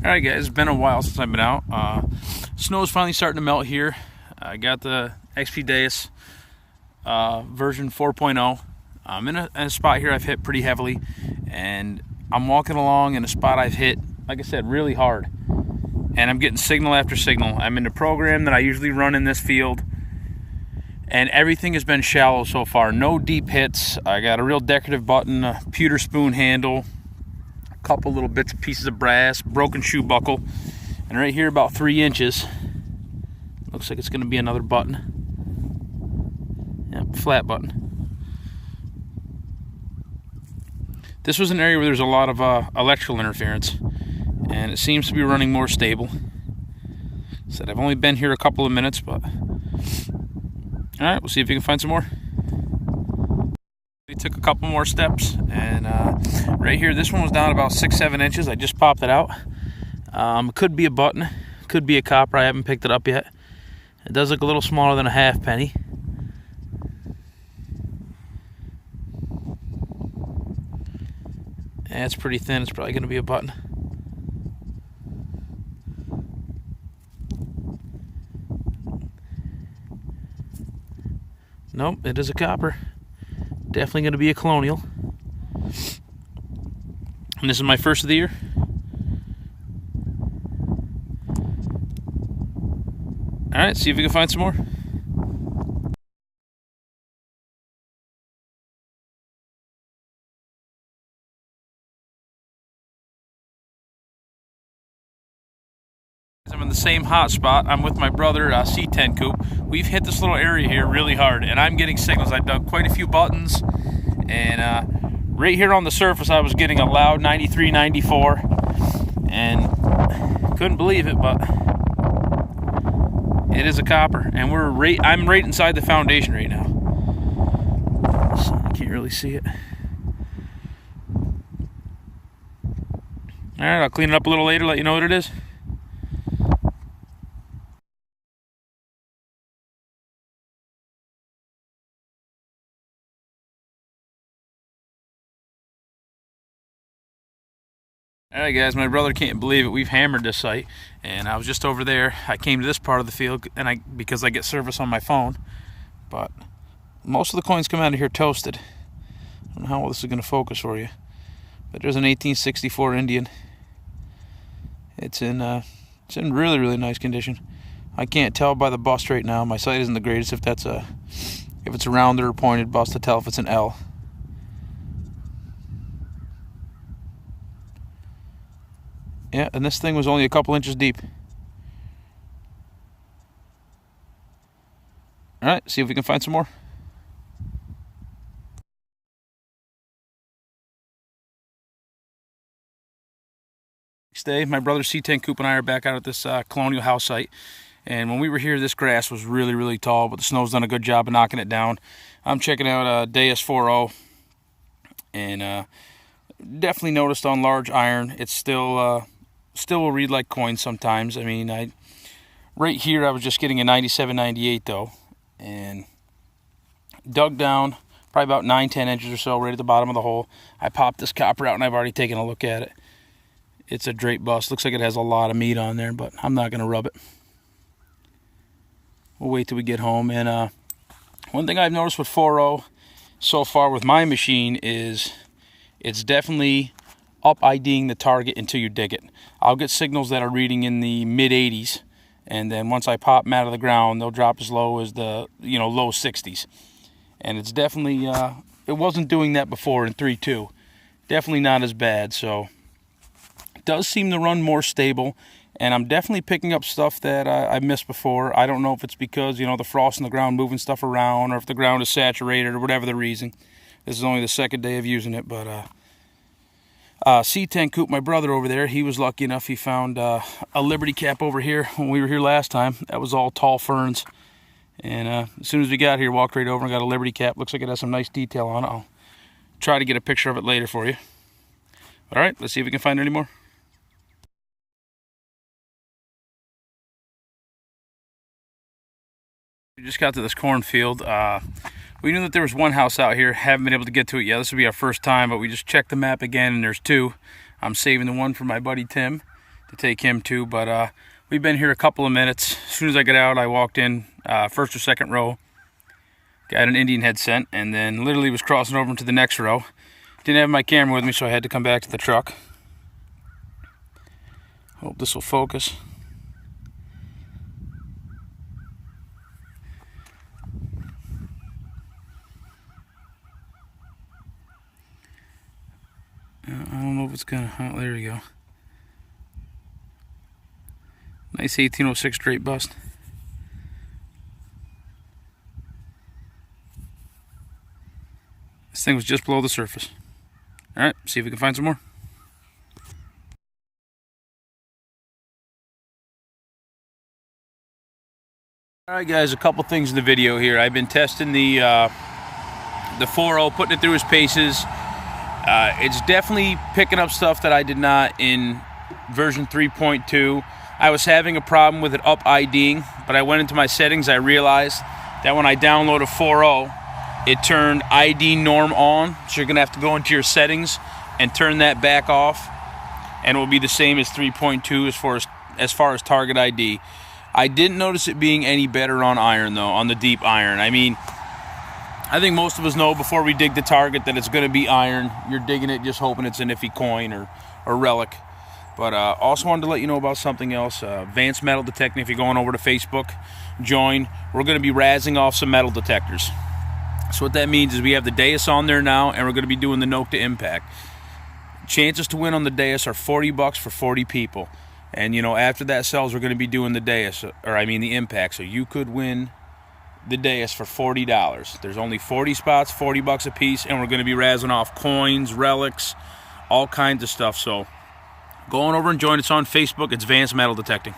Alright guys, it's been a while since I've been out. Snow's finally starting to melt here. I got the XP Deus version 4.0. I'm in a spot here I've hit pretty heavily, and I'm walking along in a spot I've hit, like I said, really hard. And I'm getting signal after signal. I'm in the program that I usually run in this field, and everything has been shallow so far. No deep hits. I got a real decorative button, a pewter spoon handle, couple little bits and pieces of brass, broken shoe buckle, and right here about 3 inches looks like it's going to be another button. Yep, flat button. This was an area where there's a lot of electrical interference, and it seems to be running more stable. Said I've only been here a couple of minutes, but alright, we'll see if we can find some more. We took a couple more steps, and right here, this one was down about 6-7 inches. I just popped it out. Could be a button, could be a copper. I haven't picked it up yet. It does look a little smaller than a half penny. Yeah, it's pretty thin. It's probably going to be a button. Nope, it is a copper. Definitely going to be a Colonial. And this is my first of the year. Alright, see if we can find some more. I'm in the same hot spot. I'm with my brother, C10 Coop. We've hit this little area here really hard, and I'm getting signals. I've done quite a few buttons, and right here on the surface I was getting a loud 93, 94, and couldn't believe it, but it is a copper, and I'm right inside the foundation right now, so I can't really see it. Alright, I'll clean it up a little later, let you know what it is. Alright guys, my brother can't believe it. We've hammered this site, and I was just over there. I came to this part of the field and because I get service on my phone, but most of the coins come out of here toasted. I don't know how well this is going to focus for you, but there's an 1864 Indian. It's in really, really nice condition. I can't tell by the bust right now. My sight isn't the greatest if it's a rounded or pointed bust to tell if it's an L. Yeah, and this thing was only a couple inches deep. Alright, see if we can find some more. Next day, my brother C10 Coop and I are back out at this Colonial house site. And when we were here, this grass was really, really tall, but the snow's done a good job of knocking it down. I'm checking out Deus 4.0, and definitely noticed on large iron, it's still will read like coins sometimes. I mean, right here I was just getting a 97, 98 though, and dug down probably about 9-10 inches or so right at the bottom of the hole. I popped this copper out and I've already taken a look at it. It's a drape bust. Looks like it has a lot of meat on there, but I'm not going to rub it. We'll wait till we get home. And one thing I've noticed with 4.0 so far with my machine is it's definitely up IDing the target until you dig it. I'll get signals that are reading in the mid 80s, and then once I pop them out of the ground, they'll drop as low as the low 60s. And it's definitely it wasn't doing that before in 3.2. Definitely not as bad. So it does seem to run more stable, and I'm definitely picking up stuff that I missed before. I don't know if it's because the frost in the ground moving stuff around, or if the ground is saturated, or whatever the reason. This is only the second day of using it, but C10 Coop, my brother over there, he was lucky enough he found a Liberty cap over here when we were here last time. That was all tall ferns, and as soon as we got here, walked right over and got a Liberty cap. Looks like it has some nice detail on it. I'll try to get a picture of it later for you. All right, let's see if we can find any more. We just got to this cornfield. We knew that there was one house out here. Haven't been able to get to it yet. This will be our first time, but we just checked the map again, and there's 2. I'm saving the one for my buddy Tim, to take him to. But we've been here a couple of minutes. As soon as I get out, I walked in first or second row, got an Indian head scent, and then literally was crossing over into the next row. Didn't have my camera with me, so I had to come back to the truck. Hope this will focus. I don't know if it's gonna. Oh, there you go. Nice 1806 straight bust. This thing was just below the surface. All right, see if we can find some more. All right, guys, a couple things in the video here. I've been testing the 4.0, putting it through his paces. It's definitely picking up stuff that I did not in version 3.2. I was having a problem with it up IDing, but I went into my settings. I realized that when I downloaded 4.0, it turned ID norm on. So you're going to have to go into your settings and turn that back off, and it will be the same as 3.2 as far as target ID. I didn't notice it being any better on iron, though, on the deep iron. I mean, I think most of us know before we dig the target that it's going to be iron. You're digging it just hoping it's an iffy coin or relic. But also wanted to let you know about something else. Advanced Metal Detecting. If you're going over to Facebook, join. We're going to be razzing off some metal detectors. So what that means is we have the Deus on there now, and we're going to be doing the Noke to Impact. Chances to win on the Deus are $40 for 40 people. And, you know, after that sells, we're going to be doing the Deus, the Impact. So you could win the Deus for $40. There's only 40 spots, $40 a piece, and we're going to be razzing off coins, relics, all kinds of stuff. So go on over and join us on Facebook. It's Advanced Metal Detecting.